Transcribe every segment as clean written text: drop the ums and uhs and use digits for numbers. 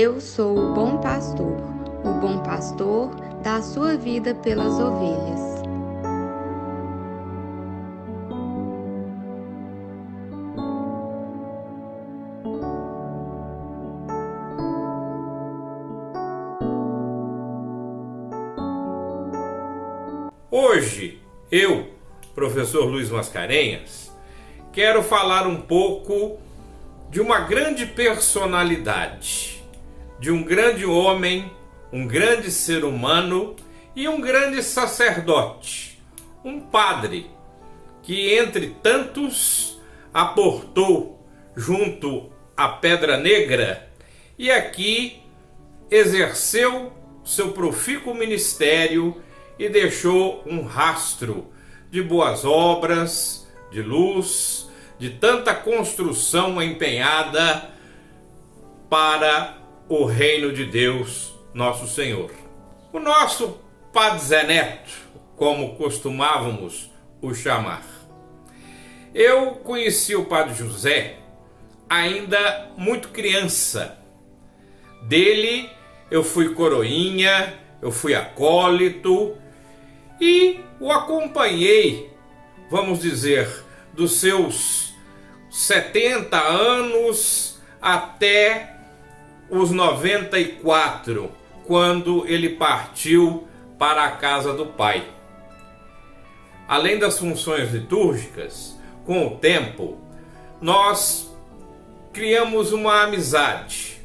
Eu sou o bom pastor dá a sua vida pelas ovelhas. Hoje, eu, professor Luiz Mascarenhas, quero falar um pouco de uma grande personalidade, de um grande homem, um grande ser humano e um grande sacerdote, um padre que, entre tantos, aportou junto à Pedra Negra e aqui exerceu seu profícuo ministério e deixou um rastro de boas obras, de luz, de tanta construção empenhada para o reino de Deus, nosso Senhor. O nosso Padre Zé Neto, como costumávamos o chamar. Eu conheci o Padre José ainda muito criança. Dele eu fui coroinha, eu fui acólito e o acompanhei, vamos dizer, dos seus 70 anos até os 94, quando ele partiu para a casa do Pai. Além das funções litúrgicas, com o tempo, nós criamos uma amizade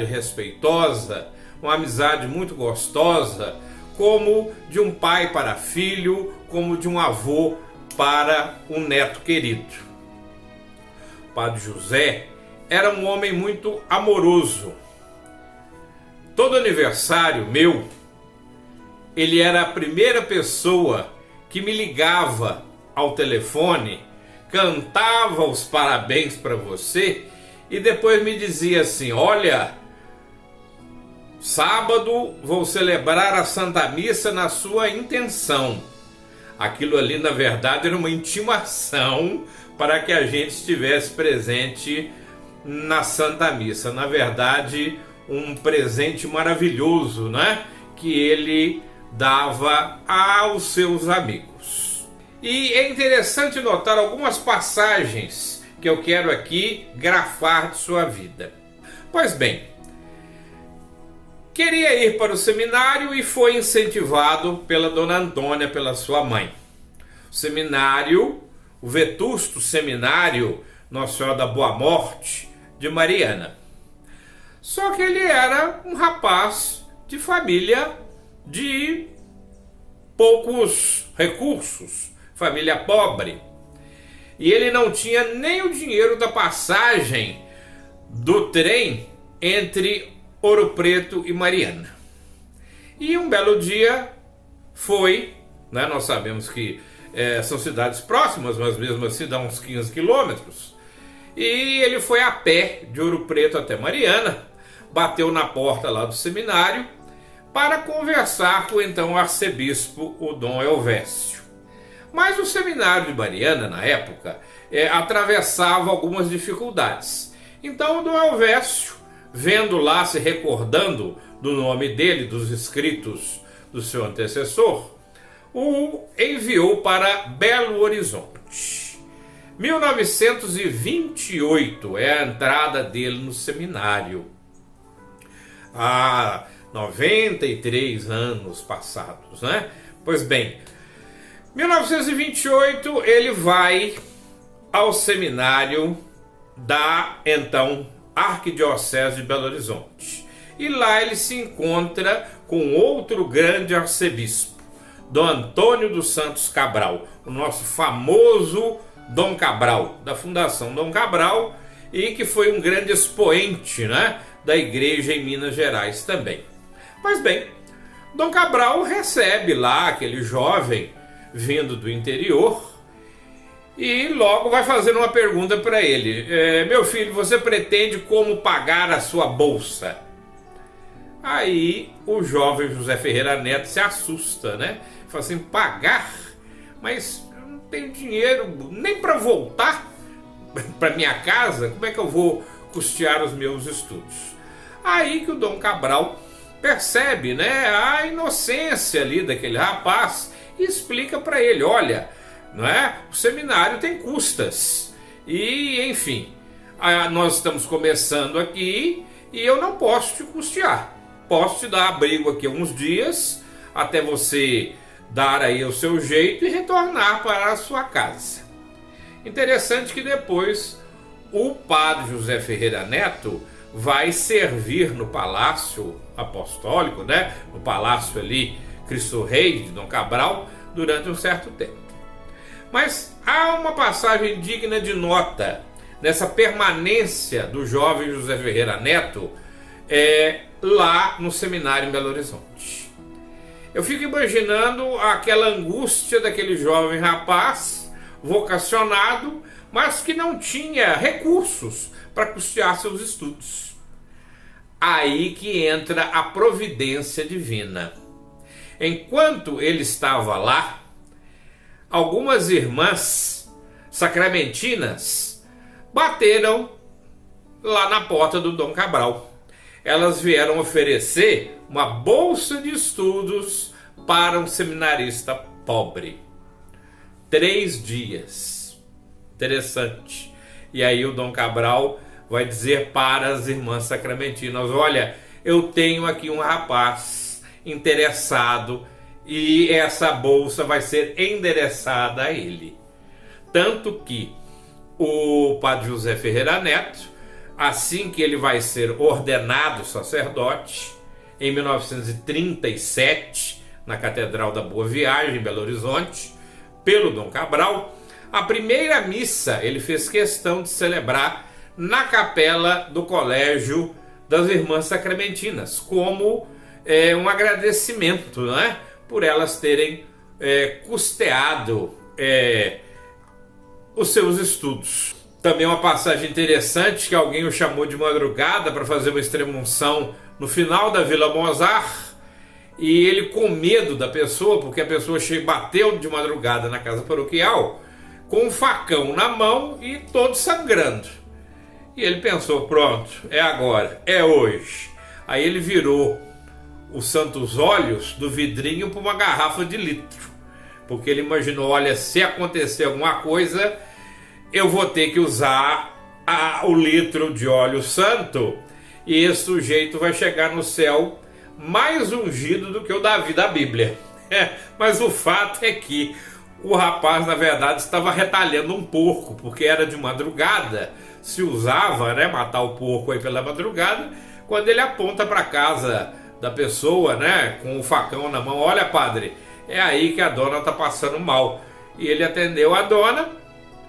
respeitosa, uma amizade muito gostosa, como de um pai para filho, como de um avô para um neto querido. O Padre José era um homem muito amoroso. Todo aniversário meu, ele era a primeira pessoa que me ligava ao telefone, cantava os parabéns para você e depois me dizia assim: olha, sábado vou celebrar a Santa Missa na sua intenção. Aquilo ali, na verdade, era uma intimação para que a gente estivesse presente na Santa Missa. Na verdade, um presente maravilhoso, né? Que ele dava aos seus amigos. E é interessante notar algumas passagens que eu quero aqui grafar de sua vida. Pois bem, queria ir para o seminário e foi incentivado pela Dona Antônia, pela sua mãe. O seminário, o vetusto seminário Nossa Senhora da Boa Morte de Mariana. Só que ele era um rapaz de família de poucos recursos, família pobre. E ele não tinha nem o dinheiro da passagem do trem entre Ouro Preto e Mariana. E um belo dia foi, né, nós sabemos que são cidades próximas, mas mesmo assim dá uns 15 quilômetros, e ele foi a pé de Ouro Preto até Mariana, bateu na porta lá do seminário para conversar com então o arcebispo, o Dom Elvésio. Mas o seminário de Mariana, na época, atravessava algumas dificuldades. Então o Dom Elvésio, vendo lá, se recordando do nome dele, dos escritos do seu antecessor, o enviou para Belo Horizonte. 1928 é a entrada dele no seminário. Há 93 anos passados, né? Pois bem, 1928 ele vai ao seminário da então Arquidiocese de Belo Horizonte. E lá ele se encontra com outro grande arcebispo, Dom Antônio dos Santos Cabral, o nosso famoso Dom Cabral, da Fundação Dom Cabral, e que foi um grande expoente, né, da igreja em Minas Gerais também. Pois bem, Dom Cabral recebe lá aquele jovem vindo do interior e logo vai fazer uma pergunta para ele: meu filho, você pretende como pagar a sua bolsa? Aí o jovem José Ferreira Neto se assusta, né? Fala assim: pagar? Mas eu não tenho dinheiro nem para voltar para minha casa, como é que eu vou custear os meus estudos? Aí que o Dom Cabral percebe, né, a inocência ali daquele rapaz e explica para ele: olha, não é? O seminário tem custas e, enfim, nós estamos começando aqui e eu não posso te custear. Posso te dar abrigo aqui uns dias até você dar aí o seu jeito e retornar para a sua casa. Interessante que depois o padre José Ferreira Neto vai servir no Palácio Apostólico, né? No palácio ali, Cristo Rei de Dom Cabral, durante um certo tempo. Mas há uma passagem digna de nota nessa permanência do jovem José Ferreira Neto lá no seminário em Belo Horizonte. Eu fico imaginando aquela angústia daquele jovem rapaz vocacionado, mas que não tinha recursos para custear seus estudos. Aí que entra a providência divina. Enquanto ele estava lá, algumas irmãs sacramentinas bateram lá na porta do Dom Cabral. Elas vieram oferecer uma bolsa de estudos para um seminarista pobre. 3 dias. Interessante. E aí o Dom Cabral vai dizer para as irmãs sacramentinas: olha, eu tenho aqui um rapaz interessado e essa bolsa vai ser endereçada a ele. Tanto que o padre José Ferreira Neto, assim que ele vai ser ordenado sacerdote, em 1937, na Catedral da Boa Viagem, em Belo Horizonte, pelo Dom Cabral, a primeira missa ele fez questão de celebrar na capela do Colégio das Irmãs Sacramentinas, como um agradecimento, né, por elas terem custeado os seus estudos. Também uma passagem interessante que alguém o chamou de madrugada para fazer uma extrema-unção no final da Vila Mozart, e ele, com medo da pessoa, porque a pessoa bateu de madrugada na casa paroquial com um facão na mão e todo sangrando. E ele pensou: pronto, é agora, é hoje. Aí ele virou os santos óleos do vidrinho para uma garrafa de litro, porque ele imaginou: olha, se acontecer alguma coisa, eu vou ter que usar o litro de óleo santo e esse sujeito vai chegar no céu mais ungido do que o Davi da Bíblia. Mas o fato é que o rapaz, na verdade, estava retalhando um porco, porque era de madrugada, se usava, né, matar o porco aí pela madrugada. Quando ele aponta para a casa da pessoa, né, com o facão na mão: olha, padre, é aí que a dona está passando mal. E ele atendeu a dona,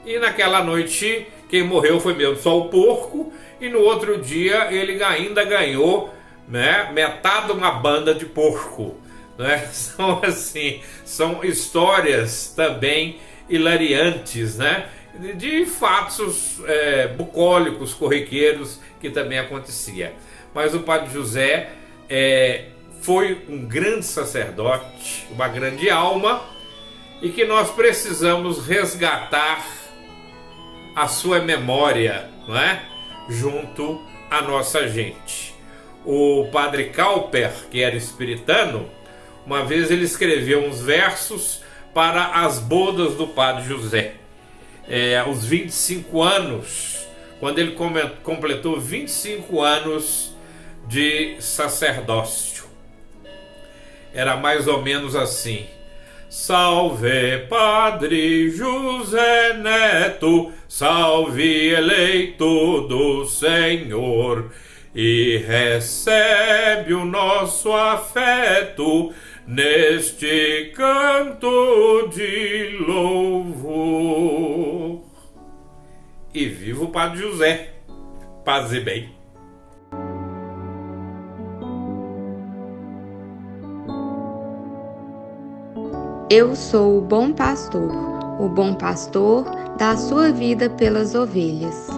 e naquela noite quem morreu foi mesmo só o porco, e no outro dia ele ainda ganhou, né, metade de uma banda de porco, né? São histórias também hilariantes, né, de fatos bucólicos, corriqueiros, que também acontecia. Mas o padre José foi um grande sacerdote, uma grande alma, e que nós precisamos resgatar a sua memória, não é? Junto à nossa gente. O padre Cowper, que era espiritano, uma vez ele escreveu uns versos para as bodas do padre José. Aos 25 anos, quando ele completou 25 anos de sacerdócio. Era mais ou menos assim: salve Padre José Neto, salve eleito do Senhor, e recebe o nosso afeto neste canto de louvor. E viva o Padre José, paz e bem. Eu sou o bom pastor. O bom pastor dá a sua vida pelas ovelhas.